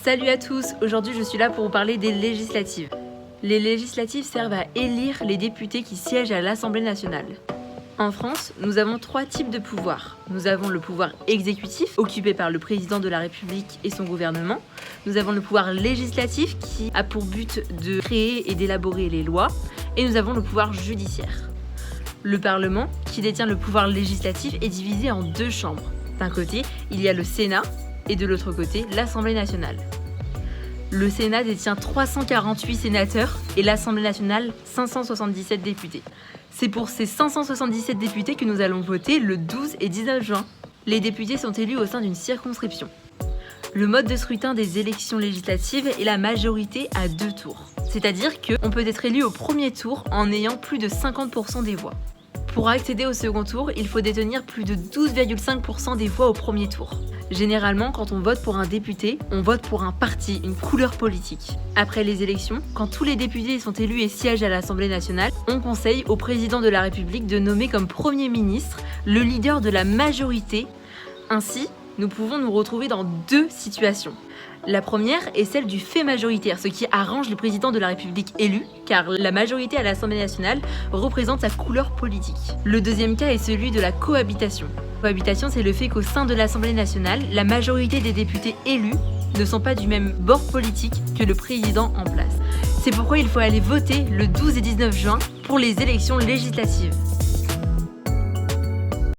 Salut à tous, aujourd'hui je suis là pour vous parler des législatives. Les législatives servent à élire les députés qui siègent à l'Assemblée nationale. En France, nous avons 3 types de pouvoirs. Nous avons le pouvoir exécutif, occupé par le président de la République et son gouvernement. Nous avons le pouvoir législatif, qui a pour but de créer et d'élaborer les lois. Et nous avons le pouvoir judiciaire. Le Parlement, qui détient le pouvoir législatif, est divisé en 2 chambres. D'un côté, il y a le Sénat, et de l'autre côté, l'Assemblée nationale. Le Sénat détient 348 sénateurs et l'Assemblée nationale 577 députés. C'est pour ces 577 députés que nous allons voter le 12 et 19 juin. Les députés sont élus au sein d'une circonscription. Le mode de scrutin des élections législatives est la majorité à 2 tours. C'est-à-dire qu'on peut être élu au premier tour en ayant plus de 50% des voix. Pour accéder au second tour, il faut détenir plus de 12,5% des voix au premier tour. Généralement, quand on vote pour un député, on vote pour un parti, une couleur politique. Après les élections, quand tous les députés sont élus et siègent à l'Assemblée nationale, on conseille au président de la République de nommer comme Premier ministre le leader de la majorité. Ainsi, nous pouvons nous retrouver dans 2 situations. La première est celle du fait majoritaire, ce qui arrange le président de la République élu, car la majorité à l'Assemblée nationale représente sa couleur politique. Le deuxième cas est celui de la cohabitation. La cohabitation, c'est le fait qu'au sein de l'Assemblée nationale, la majorité des députés élus ne sont pas du même bord politique que le président en place. C'est pourquoi il faut aller voter le 12 et 19 juin pour les élections législatives.